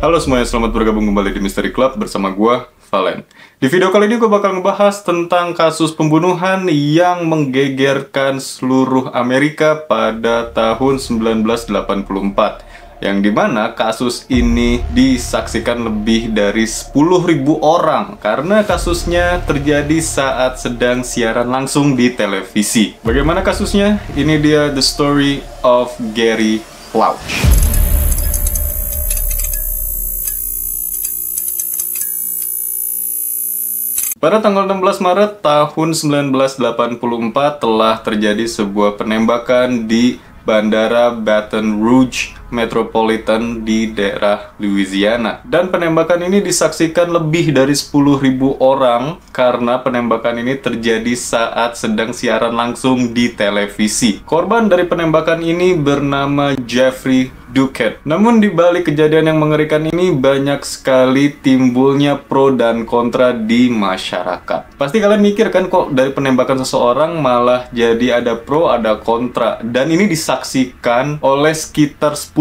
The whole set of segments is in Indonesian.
Halo semuanya, selamat bergabung kembali di Mystery Club bersama gua, Valen. Di video kali ini gue bakal ngebahas tentang kasus pembunuhan yang menggegerkan seluruh Amerika pada tahun 1984. Yang dimana kasus ini disaksikan lebih dari 10.000 orang karena kasusnya terjadi saat sedang siaran langsung di televisi. Bagaimana kasusnya? Ini dia The Story of Gary Plautch. Pada tanggal 16 Maret tahun 1984 telah terjadi sebuah penembakan di Bandara Baton Rouge Metropolitan di daerah Louisiana. Dan penembakan ini disaksikan lebih dari 10.000 orang karena penembakan ini terjadi saat sedang siaran langsung di televisi. Korban dari penembakan ini bernama Jeffrey Duquette. Namun di balik kejadian yang mengerikan ini banyak sekali timbulnya pro dan kontra di masyarakat. Pasti kalian mikir kan, kok dari penembakan seseorang malah jadi ada pro ada kontra. Dan ini disaksikan oleh sekitar 10.000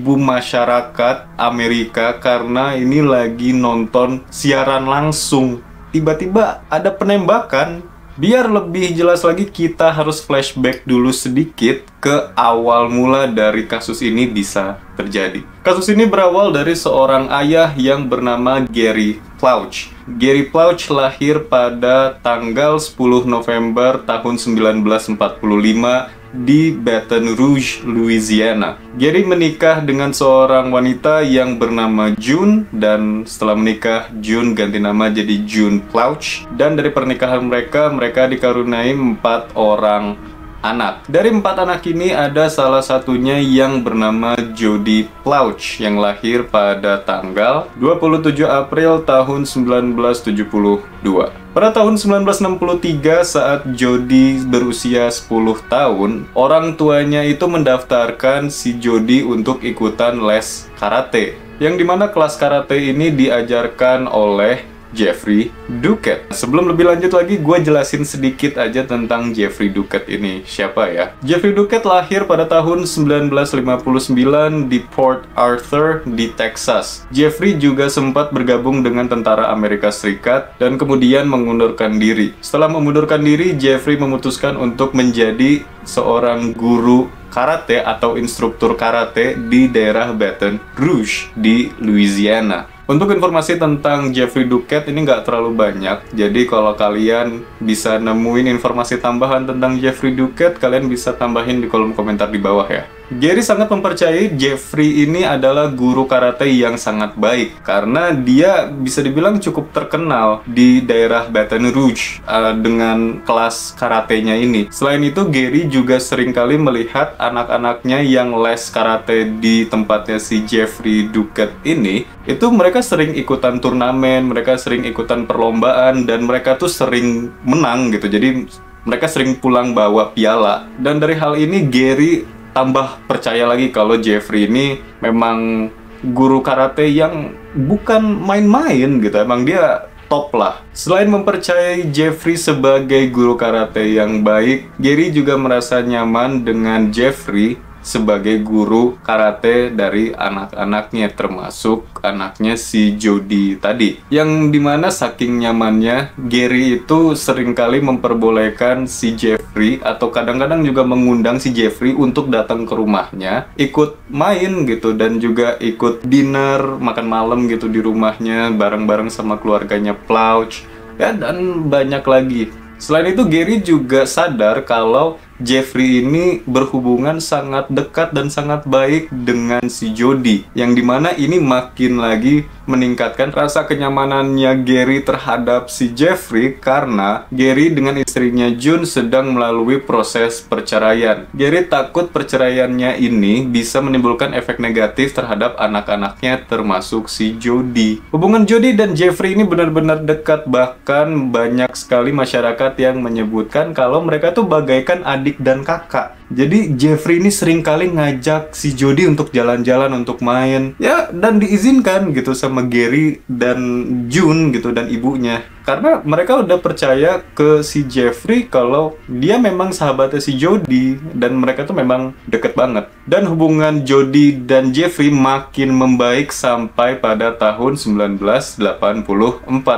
masyarakat Amerika karena ini lagi nonton siaran langsung. Tiba-tiba ada penembakan. Biar lebih jelas lagi, kita harus flashback dulu sedikit ke awal mula dari kasus ini bisa terjadi. Kasus ini berawal dari seorang ayah yang bernama Gary Plautch. Gary Plautch lahir pada tanggal 10 November tahun 1945 di Baton Rouge, Louisiana. Gary menikah dengan seorang wanita yang bernama June, dan setelah menikah, June ganti nama jadi June Plautch. Dan dari pernikahan mereka dikaruniai 4 orang anak. Dari 4 anak ini ada salah satunya yang bernama Jody Plautch yang lahir pada tanggal 27 April tahun 1972. Pada tahun 1963 saat Jody berusia 10 tahun, orang tuanya itu mendaftarkan si Jody untuk ikutan les karate. Yang dimana kelas karate ini diajarkan oleh Jeffrey Duquette. Sebelum lebih lanjut lagi, gue jelasin sedikit aja tentang Jeffrey Duquette ini. Siapa ya? Jeffrey Duquette lahir pada tahun 1959 di Port Arthur di Texas. Jeffrey juga sempat bergabung dengan tentara Amerika Serikat dan kemudian mengundurkan diri. Setelah mengundurkan diri, Jeffrey memutuskan untuk menjadi seorang guru karate atau instruktur karate di daerah Baton Rouge di Louisiana. Untuk informasi tentang Jeffrey Duquette ini nggak terlalu banyak, jadi kalau kalian bisa nemuin informasi tambahan tentang Jeffrey Duquette, kalian bisa tambahin di kolom komentar di bawah ya. Gary sangat mempercayai Jeffrey ini adalah guru karate yang sangat baik karena dia bisa dibilang cukup terkenal di daerah Baton Rouge dengan kelas karatenya ini. Selain itu, Gary juga seringkali melihat anak-anaknya yang les karate di tempatnya si Jeffrey Duquette ini, itu mereka sering ikutan turnamen, mereka sering ikutan perlombaan, dan mereka tuh sering menang gitu. Jadi mereka sering pulang bawa piala. Dan dari hal ini Gary tambah percaya lagi kalau Jeffrey ini memang guru karate yang bukan main-main gitu. Emang dia top lah. Selain mempercayai Jeffrey sebagai guru karate yang baik, Gary juga merasa nyaman dengan Jeffrey sebagai guru karate dari anak-anaknya, termasuk anaknya si Jody tadi. Yang dimana saking nyamannya, Gary itu seringkali memperbolehkan si Jeffrey atau kadang-kadang juga mengundang si Jeffrey untuk datang ke rumahnya, ikut main gitu, dan juga ikut dinner, makan malam gitu di rumahnya bareng-bareng sama keluarganya Plautch, ya, dan banyak lagi. Selain itu, Gary juga sadar kalau Jeffrey ini berhubungan sangat dekat dan sangat baik dengan si Jody, yang dimana ini makin lagi meningkatkan rasa kenyamanannya Gary terhadap si Jeffrey karena Gary dengan istrinya June sedang melalui proses perceraian. Gary takut perceraiannya ini bisa menimbulkan efek negatif terhadap anak-anaknya termasuk si Jody. Hubungan Jody dan Jeffrey ini benar-benar dekat, bahkan banyak sekali masyarakat yang menyebutkan kalau mereka tuh bagaikan adik dan kakak. Jadi Jeffrey ini sering kali ngajak si Jody untuk jalan-jalan, untuk main, ya, dan diizinkan gitu sama Gary dan June gitu, dan ibunya. Karena mereka udah percaya ke si Jeffrey kalau dia memang sahabatnya si Jody, dan mereka tuh memang deket banget. Dan hubungan Jody dan Jeffrey makin membaik sampai pada tahun 1984,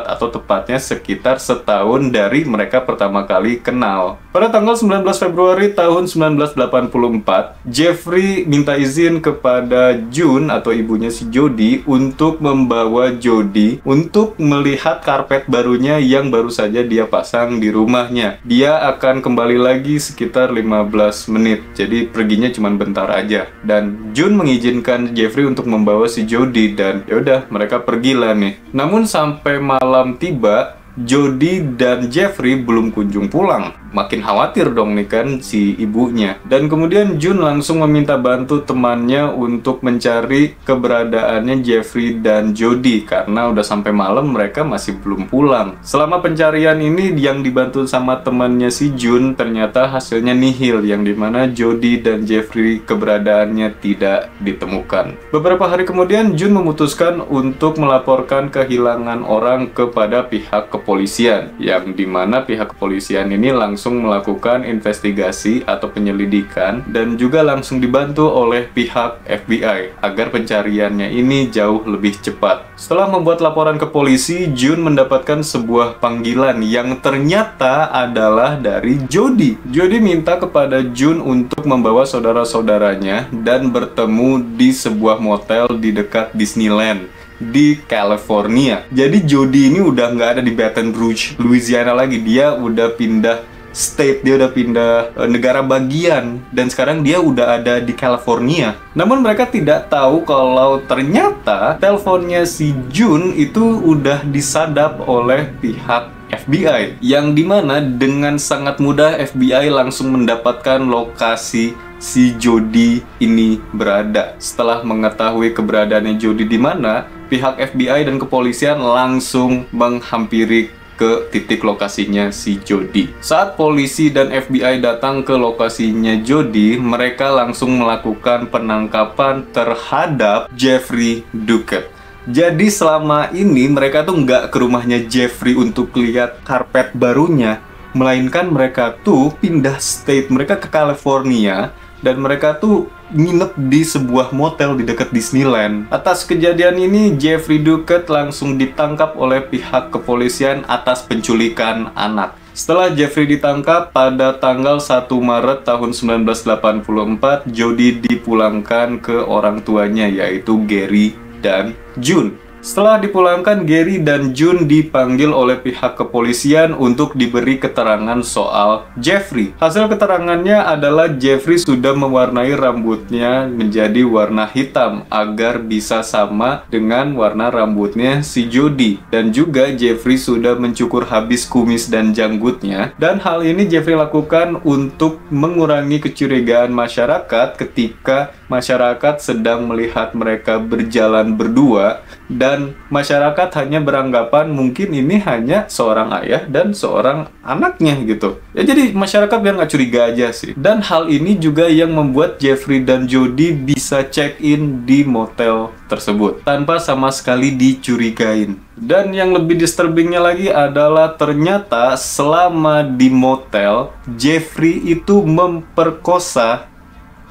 atau tepatnya sekitar setahun dari mereka pertama kali kenal. Pada tanggal 19 Februari tahun 1984, Jeffrey minta izin kepada June atau ibunya si Jody untuk membawa Jody untuk melihat karpet barunya yang baru saja dia pasang di rumahnya. Dia akan kembali lagi sekitar 15 menit, jadi perginya cuma bentar aja. Dan June mengizinkan Jeffrey untuk membawa si Jody, dan yaudah, mereka pergilah nih. Namun sampai malam tiba, Jody dan Jeffrey belum kunjung pulang. Makin khawatir dong nih kan si ibunya. Dan kemudian June langsung meminta bantu temannya untuk mencari keberadaannya Jeffrey dan Jody, karena udah sampai malam mereka masih belum pulang. Selama pencarian ini yang dibantu sama temannya si June, ternyata hasilnya nihil, yang dimana Jody dan Jeffrey keberadaannya tidak ditemukan. Beberapa hari kemudian June memutuskan untuk melaporkan kehilangan orang kepada pihak kepolisian, yang dimana pihak kepolisian ini langsung melakukan investigasi atau penyelidikan, dan juga langsung dibantu oleh pihak FBI agar pencariannya ini jauh lebih cepat. Setelah membuat laporan ke polisi, June mendapatkan sebuah panggilan yang ternyata adalah dari Jody. Jody minta kepada June untuk membawa saudara-saudaranya dan bertemu di sebuah motel di dekat Disneyland di California. Jadi Jody ini udah nggak ada di Baton Rouge, Louisiana lagi. Dia udah pindah state, dia udah pindah negara bagian, dan sekarang dia udah ada di California. Namun mereka tidak tahu kalau ternyata teleponnya si June itu udah disadap oleh pihak FBI, yang dimana dengan sangat mudah FBI langsung mendapatkan lokasi si Jody ini berada. Setelah mengetahui keberadaannya Jody di mana, pihak FBI dan kepolisian langsung menghampiri ke titik lokasinya si Jody. Saat polisi dan FBI datang ke lokasinya Jody, mereka langsung melakukan penangkapan terhadap Jeffrey Duquette. Jadi selama ini mereka tuh nggak ke rumahnya Jeffrey untuk lihat karpet barunya, melainkan mereka tuh pindah state, mereka ke California, dan mereka tuh nginep di sebuah motel di dekat Disneyland. Atas kejadian ini, Jeffrey Duquette langsung ditangkap oleh pihak kepolisian atas penculikan anak. Setelah Jeffrey ditangkap pada tanggal 1 Maret tahun 1984, Jody dipulangkan ke orang tuanya, yaitu Gary dan June. Setelah dipulangkan, Gary dan June dipanggil oleh pihak kepolisian untuk diberi keterangan soal Jeffrey. Hasil keterangannya adalah Jeffrey sudah mewarnai rambutnya menjadi warna hitam agar bisa sama dengan warna rambutnya si Jody. Dan juga Jeffrey sudah mencukur habis kumis dan janggutnya. Dan hal ini Jeffrey lakukan untuk mengurangi kecurigaan masyarakat ketika masyarakat sedang melihat mereka berjalan berdua, dan masyarakat hanya beranggapan mungkin ini hanya seorang ayah dan seorang anaknya gitu. Ya jadi masyarakat biar nggak curiga aja sih. Dan hal ini juga yang membuat Jeffrey dan Jody bisa check-in di motel tersebut tanpa sama sekali dicurigain. Dan yang lebih disturbingnya lagi adalah ternyata selama di motel, Jeffrey itu memperkosa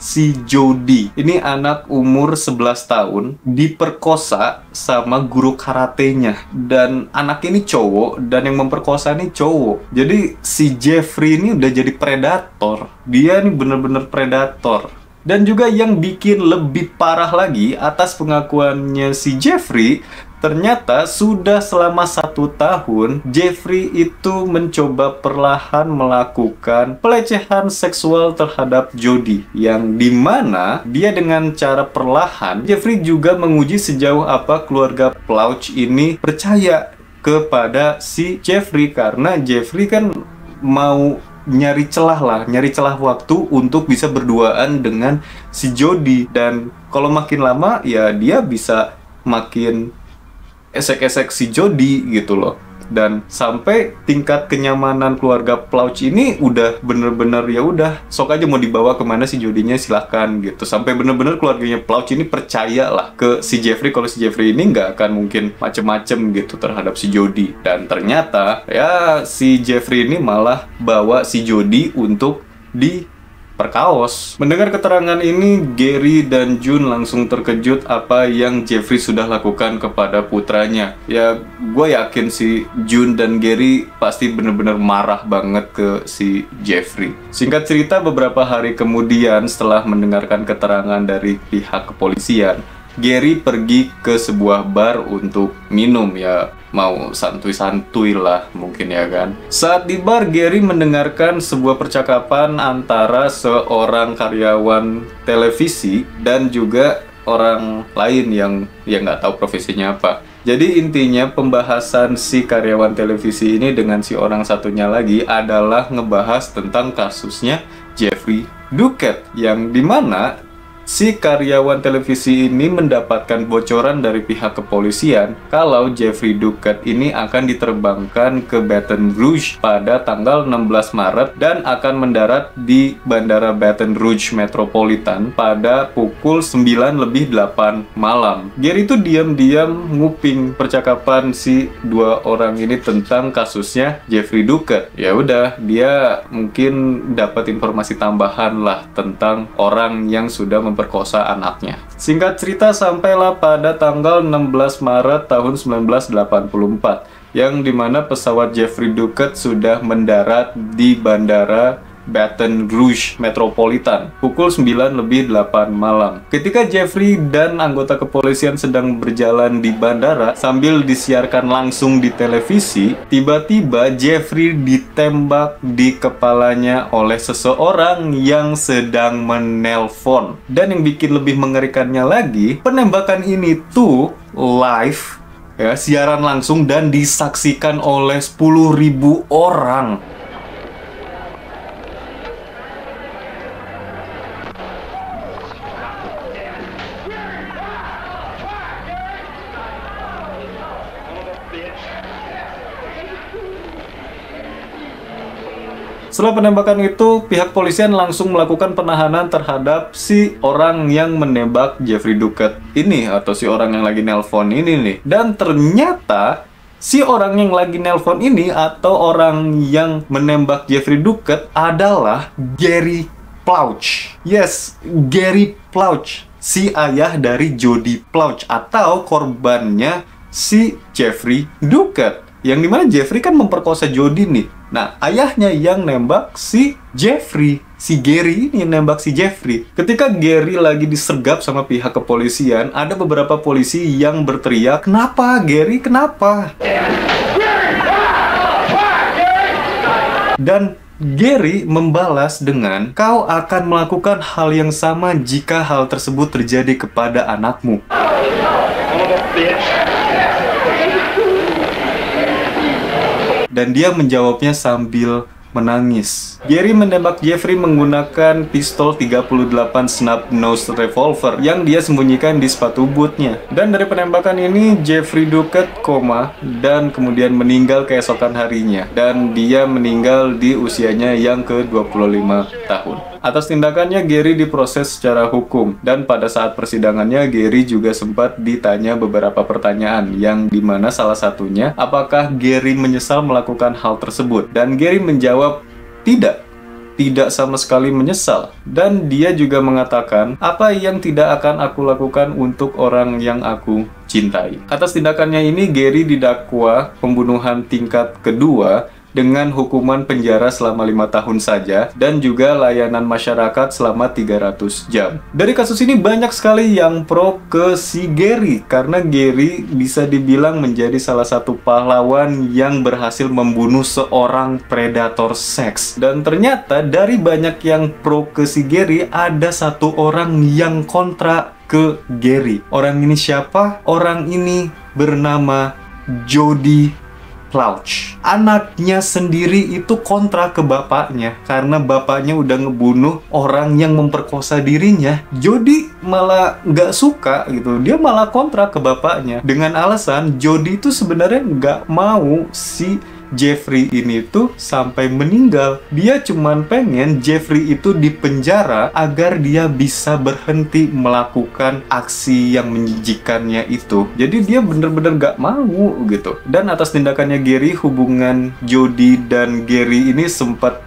si Jody. Ini anak umur 11 tahun diperkosa sama guru karatenya, dan anak ini cowok, dan yang memperkosa ini cowok. Jadi si Jeffrey ini udah jadi predator. Dia ini bener-bener predator. Dan juga yang bikin lebih parah lagi, atas pengakuannya si Jeffrey, ternyata sudah selama 1 tahun Jeffrey itu mencoba perlahan melakukan pelecehan seksual terhadap Jody, yang dimana dia dengan cara perlahan, Jeffrey juga menguji sejauh apa keluarga Plauch ini percaya kepada si Jeffrey, karena Jeffrey kan mau nyari celah waktu untuk bisa berduaan dengan si Jody. Dan kalau makin lama ya dia bisa makin esek-esek si Jody gitu loh. Dan sampai tingkat kenyamanan keluarga Plauch ini udah bener-bener ya udah sok aja mau dibawa kemana si Jodinya silahkan gitu. Sampai bener-bener keluarganya Plauch ini percaya lah ke si Jeffrey kalau si Jeffrey ini nggak akan mungkin macem-macem gitu terhadap si Jodi. Dan ternyata ya si Jeffrey ini malah bawa si Jodi untuk perkaos. Mendengar keterangan ini, Gary dan June langsung terkejut apa yang Jeffrey sudah lakukan kepada putranya. Ya, gue yakin si June dan Gary pasti bener-bener marah banget ke si Jeffrey. Singkat cerita, beberapa hari kemudian setelah mendengarkan keterangan dari pihak kepolisian, Gary pergi ke sebuah bar untuk minum, ya mau santuy-santuy lah mungkin ya kan. Saat di bar, Gary mendengarkan sebuah percakapan antara seorang karyawan televisi dan juga orang lain yang nggak tahu profesinya apa. Jadi intinya pembahasan si karyawan televisi ini dengan si orang satunya lagi adalah ngebahas tentang kasusnya Jeffrey Duquette, yang dimana si karyawan televisi ini mendapatkan bocoran dari pihak kepolisian kalau Jeffrey Duquette ini akan diterbangkan ke Baton Rouge pada tanggal 16 Maret dan akan mendarat di Bandara Baton Rouge Metropolitan pada pukul 9:08 malam. Gary itu diam-diam nguping percakapan si dua orang ini tentang kasusnya Jeffrey Duquette. Ya udah, dia mungkin dapat informasi tambahan lah tentang orang yang sudah memperkosa anaknya. Singkat cerita, sampailah pada tanggal 16 Maret tahun 1984 yang dimana pesawat Jeffrey Duquette sudah mendarat di Bandara Baton Rouge Metropolitan pukul 9:08 malam. Ketika Jeffrey dan anggota kepolisian sedang berjalan di bandara sambil disiarkan langsung di televisi, tiba-tiba Jeffrey ditembak di kepalanya oleh seseorang yang sedang menelpon. Dan yang bikin lebih mengerikannya lagi, penembakan ini tuh live, ya, siaran langsung dan disaksikan oleh 10.000 orang. Setelah penembakan itu, pihak polisian langsung melakukan penahanan terhadap si orang yang menembak Jeffrey Duquette ini, atau si orang yang lagi nelpon ini nih. Dan ternyata si orang yang lagi nelpon ini atau orang yang menembak Jeffrey Duquette adalah Gary Plauch. Yes, Gary Plauch, si ayah dari Jodi Plauch atau korbannya si Jeffrey Duquette. Yang dimana Jeffrey kan memperkosa Jodi nih. Nah, ayahnya yang nembak si Jeffrey. Si Gary ini yang nembak si Jeffrey. Ketika Gary lagi disergap sama pihak kepolisian, ada beberapa polisi yang berteriak, "Kenapa, Gary? Kenapa?" Dan Gary membalas dengan, "Kau akan melakukan hal yang sama jika hal tersebut terjadi kepada anakmu." Dan dia menjawabnya sambil menangis. Gary menembak Jeffrey menggunakan pistol 38 snub nose revolver yang dia sembunyikan di sepatu bootnya. Dan dari penembakan ini, Jeffrey Duquette koma dan kemudian meninggal keesokan harinya. Dan dia meninggal di usianya yang ke-25 tahun. Atas tindakannya, Gary diproses secara hukum. Dan pada saat persidangannya, Gary juga sempat ditanya beberapa pertanyaan, yang dimana salah satunya, apakah Gary menyesal melakukan hal tersebut? Dan Gary menjawab, tidak sama sekali menyesal. Dan dia juga mengatakan, apa yang tidak akan aku lakukan untuk orang yang aku cintai. Atas tindakannya ini, Gary didakwa pembunuhan tingkat kedua dengan hukuman penjara selama 5 tahun saja dan juga layanan masyarakat selama 300 jam. Dari kasus ini banyak sekali yang pro ke si Gary karena Gary bisa dibilang menjadi salah satu pahlawan yang berhasil membunuh seorang predator seks. Dan ternyata dari banyak yang pro ke si Gary, ada satu orang yang kontra ke Gary. Orang ini siapa? Orang ini bernama Jodi Plauch. Anaknya sendiri itu kontra ke bapaknya karena bapaknya udah ngebunuh orang yang memperkosa dirinya. Jody malah nggak suka gitu, dia malah kontra ke bapaknya dengan alasan Jody itu sebenarnya nggak mau si Jeffrey ini tuh sampai meninggal. Dia cuman pengen Jeffrey itu dipenjara agar dia bisa berhenti melakukan aksi yang menjijikannya itu. Jadi dia bener-bener gak mau gitu. Dan atas tindakannya Gary, hubungan Jody dan Gary ini sempat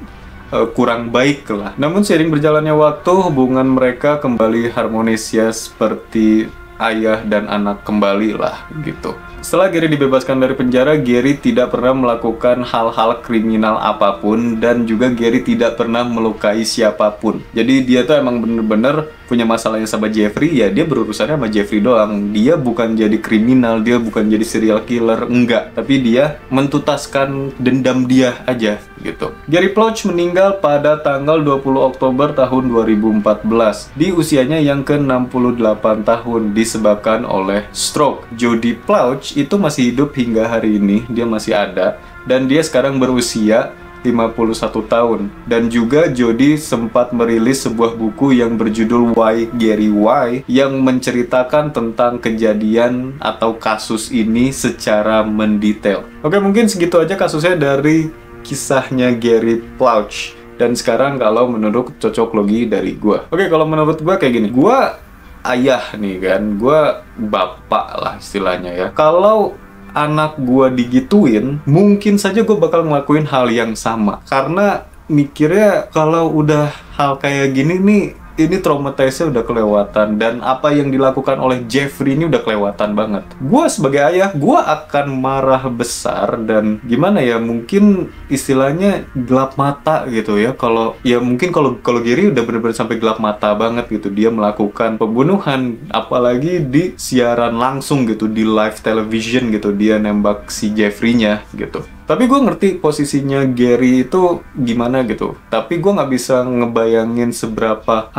kurang baik lah. Namun seiring berjalannya waktu, hubungan mereka kembali harmonis ya, seperti ayah dan anak kembali lah gitu. Setelah Gary dibebaskan dari penjara, Gary tidak pernah melakukan hal-hal kriminal apapun dan juga Gary tidak pernah melukai siapapun. Jadi dia tuh emang bener-bener punya masalahnya sama Jeffrey, ya dia berurusannya sama Jeffrey doang. Dia bukan jadi kriminal, dia bukan jadi serial killer, enggak. Tapi dia mentutaskan dendam dia aja gitu. Gary Plauch meninggal pada tanggal 20 Oktober tahun 2014 di usianya yang ke-68 tahun disebabkan oleh stroke. Jody Plauch itu masih hidup hingga hari ini, dia masih ada dan dia sekarang berusia 51 tahun. Dan juga Jody sempat merilis sebuah buku yang berjudul Why Gary Why, yang menceritakan tentang kejadian atau kasus ini secara mendetail. Oke, mungkin segitu aja kasusnya dari kisahnya Gary Plauch. Dan sekarang kalau menurut cocok logi dari gua. Oke, kalau menurut gua kayak gini. Gua ayah nih kan, gua bapak lah istilahnya ya. Kalau anak gua digituin, mungkin saja gue bakal ngelakuin hal yang sama. Karena mikirnya kalau udah hal kayak gini nih, ini traumatise-nya udah kelewatan. Dan apa yang dilakukan oleh Jeffrey ini udah kelewatan banget. Gue sebagai ayah, gue akan marah besar. Dan gimana ya, mungkin istilahnya gelap mata gitu ya. Kalau ya mungkin kalau Gary udah bener-bener sampai gelap mata banget gitu. Dia melakukan pembunuhan, apalagi di siaran langsung gitu, di live television gitu. Dia nembak si Jeffrey-nya gitu. Tapi gue ngerti posisinya Gary itu gimana gitu. Tapi gue nggak bisa ngebayangin seberapa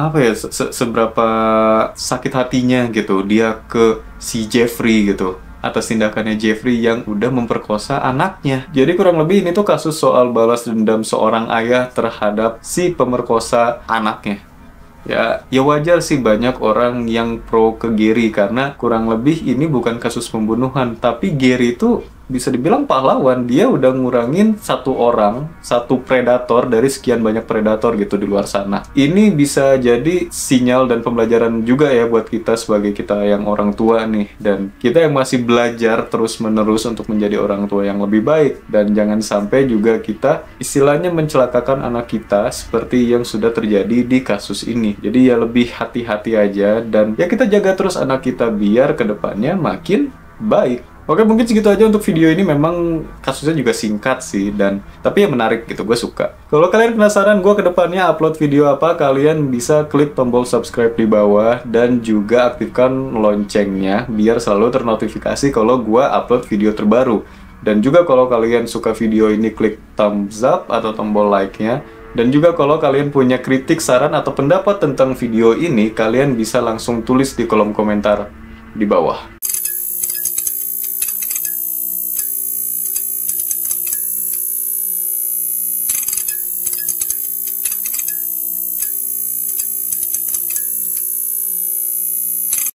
seberapa sakit hatinya gitu dia ke si Jeffrey gitu, atas tindakannya Jeffrey yang udah memperkosa anaknya. Jadi kurang lebih ini tuh kasus soal balas dendam seorang ayah terhadap si pemerkosa anaknya. Ya wajar sih banyak orang yang pro ke Gary karena kurang lebih ini bukan kasus pembunuhan, tapi Gary itu bisa dibilang pahlawan. Dia udah ngurangin satu predator dari sekian banyak predator gitu di luar sana. Ini bisa jadi sinyal dan pembelajaran juga ya buat kita sebagai kita yang orang tua nih. Dan kita yang masih belajar terus-menerus untuk menjadi orang tua yang lebih baik. Dan jangan sampai juga kita istilahnya mencelakakan anak kita seperti yang sudah terjadi di kasus ini. Jadi ya lebih hati-hati aja dan ya kita jaga terus anak kita biar kedepannya makin baik. Oke, mungkin segitu aja untuk video ini. Memang kasusnya juga singkat sih, tapi ya menarik gitu, gue suka. Kalau kalian penasaran gue kedepannya upload video apa, kalian bisa klik tombol subscribe di bawah dan juga aktifkan loncengnya biar selalu ternotifikasi kalau gue upload video terbaru. Dan juga kalau kalian suka video ini, klik thumbs up atau tombol like-nya. Dan juga kalau kalian punya kritik, saran, atau pendapat tentang video ini, kalian bisa langsung tulis di kolom komentar di bawah.